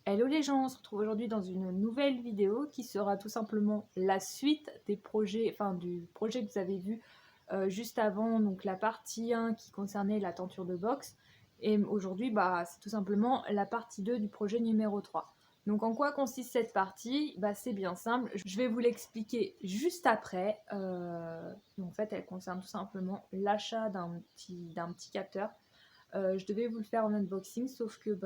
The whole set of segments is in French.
Hello les gens, on se retrouve aujourd'hui dans une nouvelle vidéo qui sera tout simplement la suite des projets, du projet que vous avez vu juste avant, donc la partie 1 qui concernait la tenture de boxe. Et aujourd'hui, c'est tout simplement la partie 2 du projet numéro 3. Donc en quoi consiste cette partie? C'est bien simple, je vais vous l'expliquer juste après. En fait, elle concerne tout simplement l'achat d'un petit capteur. Je devais vous le faire en unboxing, sauf que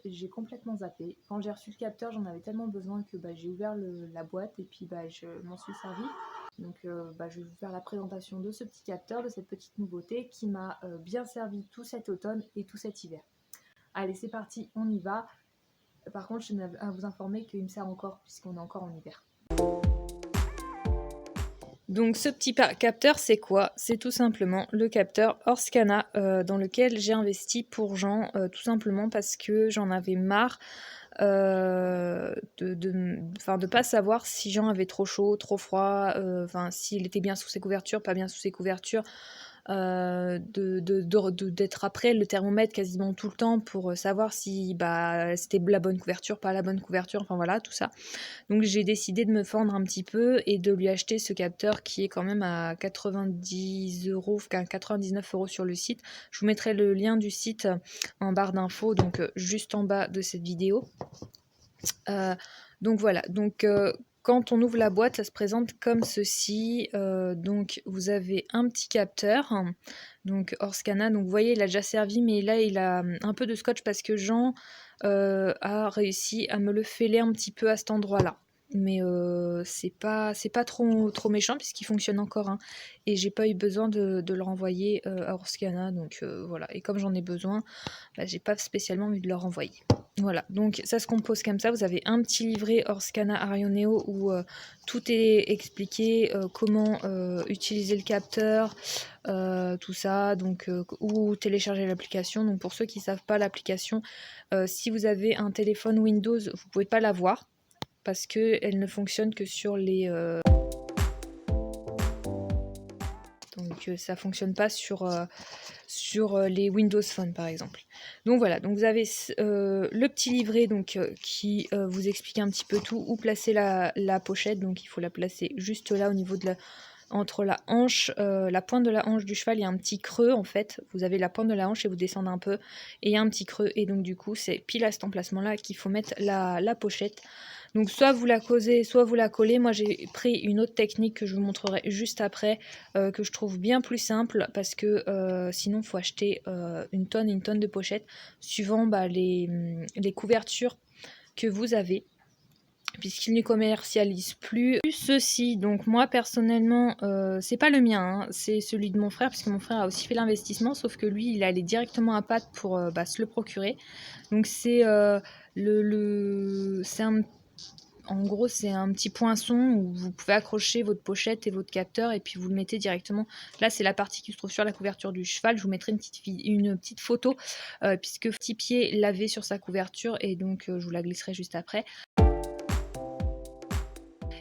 j'ai complètement zappé. Quand j'ai reçu le capteur, j'en avais tellement besoin que j'ai ouvert la boîte et puis je m'en suis servi. Donc je vais vous faire la présentation de ce petit capteur, de cette petite nouveauté qui m'a bien servi tout cet automne et tout cet hiver. Allez, c'est parti, on y va. Par contre, je tiens à vous informer qu'il me sert encore puisqu'on est encore en hiver. Donc ce petit capteur, c'est quoi? C'est tout simplement le capteur Orscana dans lequel j'ai investi pour Jean, tout simplement parce que j'en avais marre de pas savoir si Jean avait trop chaud, trop froid, s'il était bien sous ses couvertures, pas bien sous ses couvertures, d'être après le thermomètre quasiment tout le temps pour savoir si c'était la bonne couverture, pas la bonne couverture, enfin voilà, tout ça. Donc j'ai décidé de me fendre un petit peu et de lui acheter ce capteur qui est quand même à 90 €, enfin 99 € sur le site. Je vous mettrai le lien du site en barre d'infos, donc juste en bas de cette vidéo. Donc voilà, quand on ouvre la boîte, ça se présente comme ceci. Donc vous avez un petit capteur, donc Orscana. Donc vous voyez, il a déjà servi, mais là il a un peu de scotch parce que Jean a réussi à me le fêler un petit peu à cet endroit-là. Mais c'est pas trop méchant puisqu'il fonctionne encore, hein. Et j'ai pas eu besoin de le renvoyer à Orscana, donc voilà. Et comme j'en ai besoin, j'ai pas spécialement envie de le renvoyer. Voilà, donc ça se compose comme ça. Vous avez un petit livret Orscana Arioneo où tout est expliqué, comment utiliser le capteur, tout ça, donc où télécharger l'application. Donc pour ceux qui ne savent pas l'application, si vous avez un téléphone Windows, vous ne pouvez pas l'avoir parce qu'elle ne fonctionne que sur les... Donc ça ne fonctionne pas sur les Windows Phone par exemple. Donc voilà, donc vous avez le petit livret qui vous explique un petit peu tout, où placer la pochette. Donc il faut la placer juste là au niveau de entre la hanche, la pointe de la hanche du cheval, il y a un petit creux en fait. Vous avez la pointe de la hanche et vous descendez un peu et il y a un petit creux, et donc du coup c'est pile à cet emplacement là qu'il faut mettre la pochette. Donc soit vous la causez, soit vous la collez. Moi j'ai pris une autre technique que je vous montrerai juste après, que je trouve bien plus simple, parce que sinon il faut acheter une tonne de pochettes suivant les couvertures que vous avez, puisqu'ils ne commercialisent plus ceci. Donc moi personnellement, c'est pas le mien, hein, c'est celui de mon frère, puisque mon frère a aussi fait l'investissement, sauf que lui il allait directement à Pat pour se le procurer. Donc c'est en gros, c'est un petit poinçon où vous pouvez accrocher votre pochette et votre capteur, et puis vous le mettez directement. Là, c'est la partie qui se trouve sur la couverture du cheval. Je vous mettrai une petite photo, puisque petit pied lavé sur sa couverture, et donc je vous la glisserai juste après.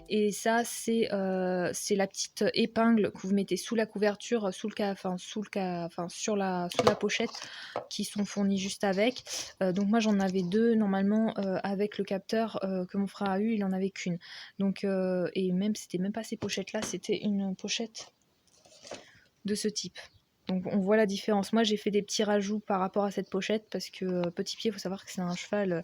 Et ça, c'est la petite épingle que vous mettez sous la couverture, sur la pochette, qui sont fournis juste avec. Donc moi j'en avais deux normalement, avec le capteur que mon frère a eu, il en avait qu'une. Donc et même c'était même pas ces pochettes là, c'était une pochette de ce type. Donc on voit la différence. Moi j'ai fait des petits rajouts par rapport à cette pochette, parce que Petit Pied, il faut savoir que c'est un cheval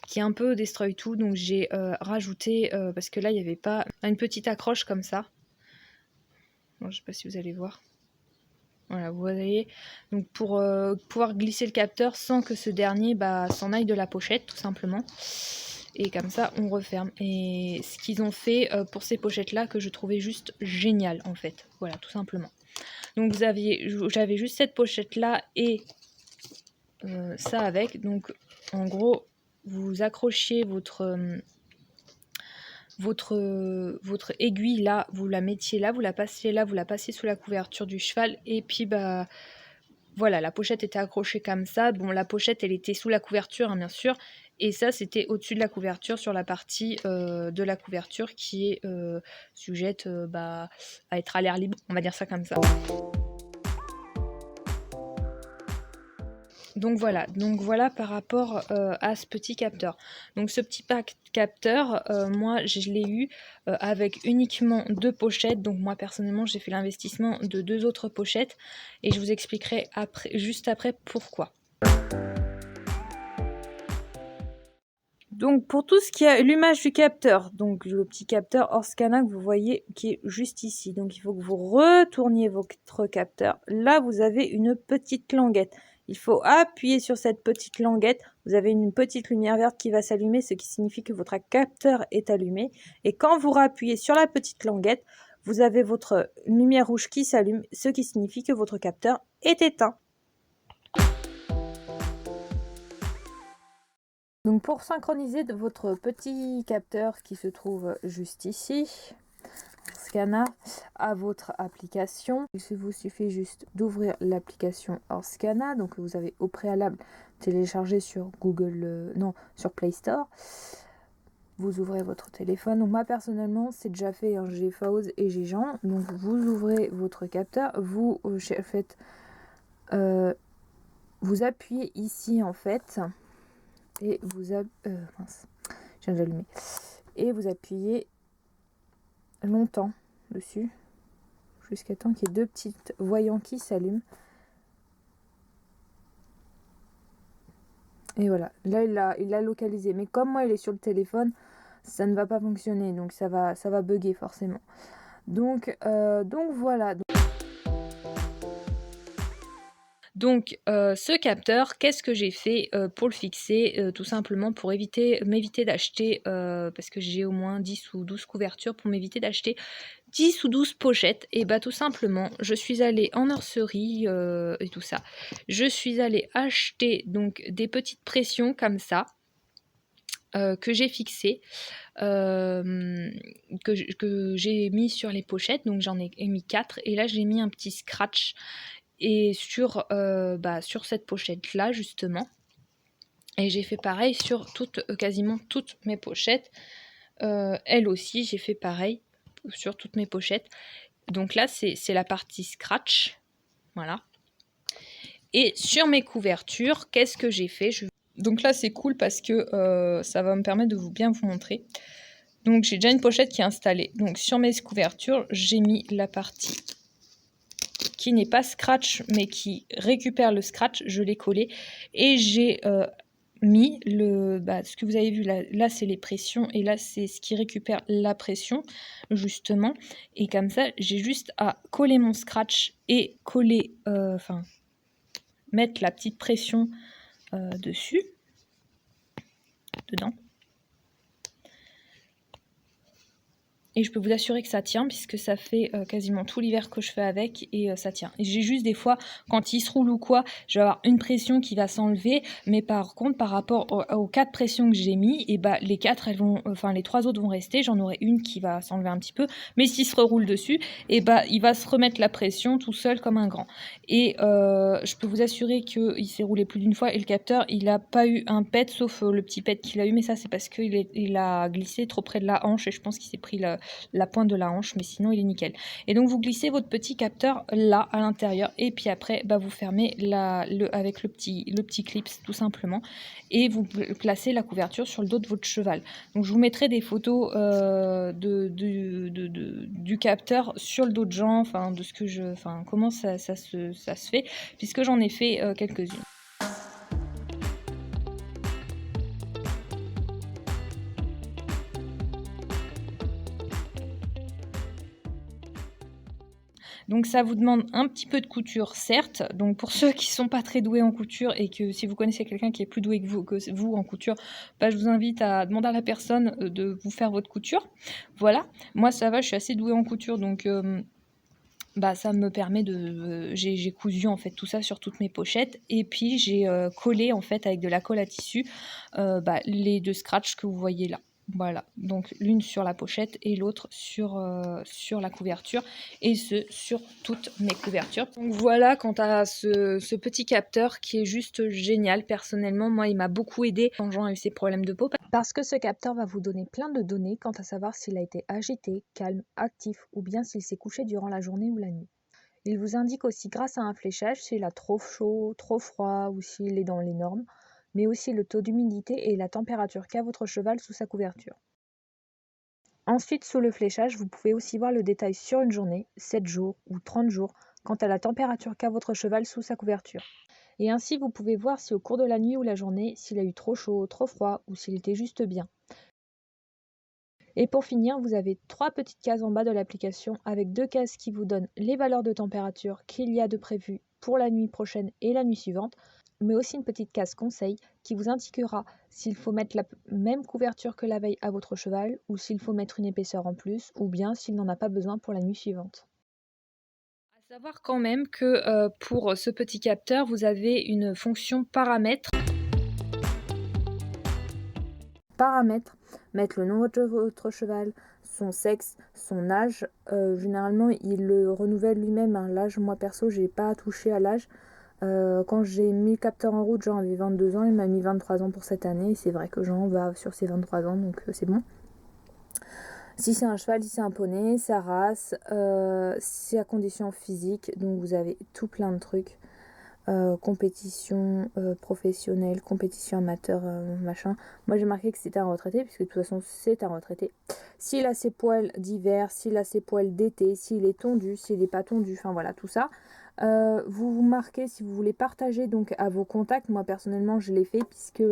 qui est un peu destroy tout, donc j'ai rajouté, parce que là il n'y avait pas une petite accroche comme ça. Bon, je sais pas si vous allez voir. Voilà, vous voyez. Donc pour pouvoir glisser le capteur sans que ce dernier s'en aille de la pochette, tout simplement. Et comme ça on referme. Et ce qu'ils ont fait pour ces pochettes là, que je trouvais juste génial en fait. Voilà, tout simplement. Donc j'avais juste cette pochette là et ça avec. Donc en gros, vous accrochiez votre aiguille là, vous la mettiez là, vous la passiez là, vous la passiez sous la couverture du cheval, et puis voilà, la pochette était accrochée comme ça. Bon, la pochette elle était sous la couverture, hein, bien sûr, et ça c'était au-dessus de la couverture, sur la partie de la couverture qui est sujette à être à l'air libre, on va dire ça comme ça. Donc voilà par rapport à ce petit capteur. Donc ce petit capteur, moi je l'ai eu avec uniquement 2 pochettes. Donc moi personnellement j'ai fait l'investissement de 2 autres pochettes et je vous expliquerai juste après pourquoi. Donc pour tout ce qui est allumage du capteur, donc le petit capteur Orskana que vous voyez qui est juste ici. Donc il faut que vous retourniez votre capteur. Là vous avez une petite languette. Il faut appuyer sur cette petite languette. Vous avez une petite lumière verte qui va s'allumer, ce qui signifie que votre capteur est allumé. Et quand vous rappuyez sur la petite languette, vous avez votre lumière rouge qui s'allume, ce qui signifie que votre capteur est éteint. Donc pour synchroniser votre petit capteur qui se trouve juste ici, Orskana, à votre application, il vous suffit juste d'ouvrir l'application Orskana, donc vous avez au préalable téléchargé sur sur Play Store. Vous ouvrez votre téléphone. Donc moi personnellement c'est déjà fait, hein, j'ai Fawz et j'ai Jean. Donc vous ouvrez votre capteur, vous faites, vous appuyez ici en fait. Et mince, je viens d'allumer. Et vous appuyez longtemps dessus jusqu'à temps qu'il y ait 2 petits voyants qui s'allument. Et voilà, là il l'a localisé. Mais comme moi il est sur le téléphone, ça ne va pas fonctionner, donc ça va bugger forcément. Donc voilà. Donc ce capteur, qu'est-ce que j'ai fait pour le fixer? Tout simplement pour m'éviter d'acheter, parce que j'ai au moins 10 ou 12 couvertures, pour m'éviter d'acheter 10 ou 12 pochettes. Et bah tout simplement, je suis allée en nurserie et tout ça. Je suis allée acheter donc des petites pressions comme ça. Que j'ai fixées, que j'ai mis sur les pochettes, donc j'en ai mis 4 et là j'ai mis un petit scratch et sur cette pochette là justement, et j'ai fait pareil sur quasiment toutes mes pochettes. Elle aussi j'ai fait pareil sur toutes mes pochettes. Donc là c'est la partie scratch, voilà. Et sur mes couvertures, qu'est-ce que j'ai fait? Donc là c'est cool parce que ça va me permettre de bien vous montrer. Donc j'ai déjà une pochette qui est installée. Donc sur mes couvertures, j'ai mis la partie qui n'est pas scratch mais qui récupère le scratch, je l'ai collé et j'ai mis ce que vous avez vu là c'est les pressions et là c'est ce qui récupère la pression justement, et comme ça j'ai juste à coller mon scratch et coller mettre la petite pression dedans. Et je peux vous assurer que ça tient, puisque ça fait quasiment tout l'hiver que je fais avec, et ça tient. Et j'ai juste des fois, quand il se roule ou quoi, je vais avoir une pression qui va s'enlever, mais par contre, par rapport aux 4 pressions que j'ai mis, et bah les 4, les 3 autres vont rester, j'en aurai une qui va s'enlever un petit peu, mais s'il se reroule dessus, et bah il va se remettre la pression tout seul comme un grand. Et je peux vous assurer qu'il s'est roulé plus d'une fois, et le capteur, il n'a pas eu un pet, sauf le petit pet qu'il a eu, mais ça c'est parce qu'il a glissé trop près de la hanche, et je pense qu'il s'est pris la pointe de la hanche, mais sinon il est nickel. Et donc vous glissez votre petit capteur là à l'intérieur, et puis après vous fermez avec le petit clips tout simplement, et vous placez la couverture sur le dos de votre cheval. Donc je vous mettrai des photos du capteur sur le dos de Jean, de ce que comment ça se fait, puisque j'en ai fait quelques-unes. Donc ça vous demande un petit peu de couture, certes. Donc pour ceux qui sont pas très doués en couture, et que si vous connaissez quelqu'un qui est plus doué que vous en couture, je vous invite à demander à la personne de vous faire votre couture. Voilà, moi ça va, je suis assez douée en couture, donc ça me permet j'ai cousu en fait tout ça sur toutes mes pochettes, et puis j'ai collé en fait avec de la colle à tissu les 2 scratchs que vous voyez là. Voilà, donc l'une sur la pochette et l'autre sur la couverture, et ce sur toutes mes couvertures. Donc voilà quant à ce petit capteur qui est juste génial. Personnellement, moi il m'a beaucoup aidé quand Jean a eu ses problèmes de peau, parce que ce capteur va vous donner plein de données quant à savoir s'il a été agité, calme, actif, ou bien s'il s'est couché durant la journée ou la nuit. Il vous indique aussi grâce à un fléchage s'il a trop chaud, trop froid ou s'il est dans les normes, mais aussi le taux d'humidité et la température qu'a votre cheval sous sa couverture. Ensuite, sous le fléchage, vous pouvez aussi voir le détail sur une journée, 7 jours ou 30 jours, quant à la température qu'a votre cheval sous sa couverture. Et ainsi, vous pouvez voir si au cours de la nuit ou la journée, s'il a eu trop chaud, trop froid ou s'il était juste bien. Et pour finir, vous avez 3 petites cases en bas de l'application avec 2 cases qui vous donnent les valeurs de température qu'il y a de prévues pour la nuit prochaine et la nuit suivante, mais aussi une petite case conseil qui vous indiquera s'il faut mettre la même couverture que la veille à votre cheval ou s'il faut mettre une épaisseur en plus ou bien s'il n'en a pas besoin pour la nuit suivante. À savoir quand même que pour ce petit capteur, vous avez une fonction paramètres. Paramètres, mettre le nom de votre cheval, son sexe, son âge. Généralement, il le renouvelle lui-même, hein. L'âge, moi perso, j'ai pas touché à l'âge. Quand j'ai mis le capteur en route, Jean avait 22 ans, il m'a mis 23 ans pour cette année. C'est vrai que Jean va sur ses 23 ans, donc c'est bon. Si c'est un cheval, si c'est un poney, sa race, sa condition physique, donc vous avez tout plein de trucs. Compétition professionnelle, compétition amateur, machin. Moi j'ai marqué que c'était un retraité, puisque de toute façon c'est un retraité. S'il a ses poils d'hiver, s'il a ses poils d'été, s'il est tondu, s'il n'est pas tondu, enfin voilà tout ça. Vous marquez si vous voulez partager donc à vos contacts. Moi personnellement je l'ai fait puisque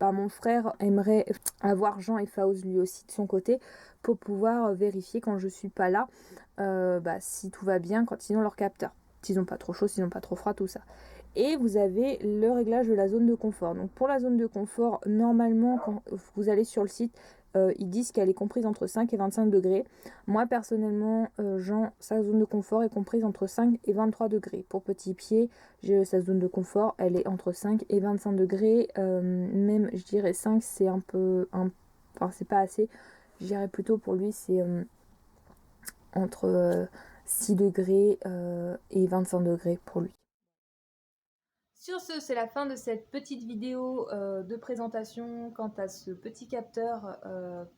mon frère aimerait avoir Jean et Faouz lui aussi de son côté pour pouvoir vérifier quand je suis pas là si tout va bien quand ils ont leur capteur. S'ils n'ont pas trop chaud, s'ils n'ont pas trop froid, tout ça. Et vous avez le réglage de la zone de confort. Donc pour la zone de confort, normalement, quand vous allez sur le site, ils disent qu'elle est comprise entre 5 et 25 degrés. Moi, personnellement, Jean, sa zone de confort est comprise entre 5 et 23 degrés. Pour Petit Pied, sa zone de confort, elle est entre 5 et 25 degrés. Même, je dirais 5, c'est un peu... Enfin, c'est pas assez. Je dirais plutôt pour lui, c'est entre 6 degrés et 25 degrés pour lui. Sur ce, c'est la fin de cette petite vidéo de présentation quant à ce petit capteur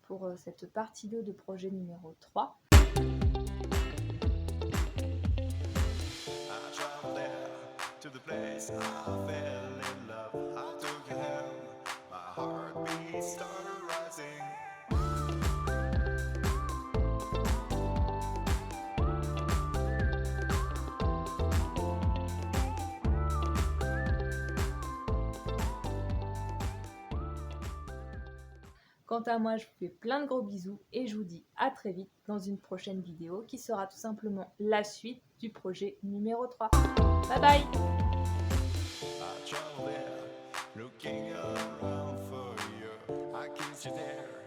pour cette partie 2 de projet numéro 3. Quant à moi, je vous fais plein de gros bisous et je vous dis à très vite dans une prochaine vidéo qui sera tout simplement la suite du projet numéro 3. Bye bye! Looking around for you, I kiss you there.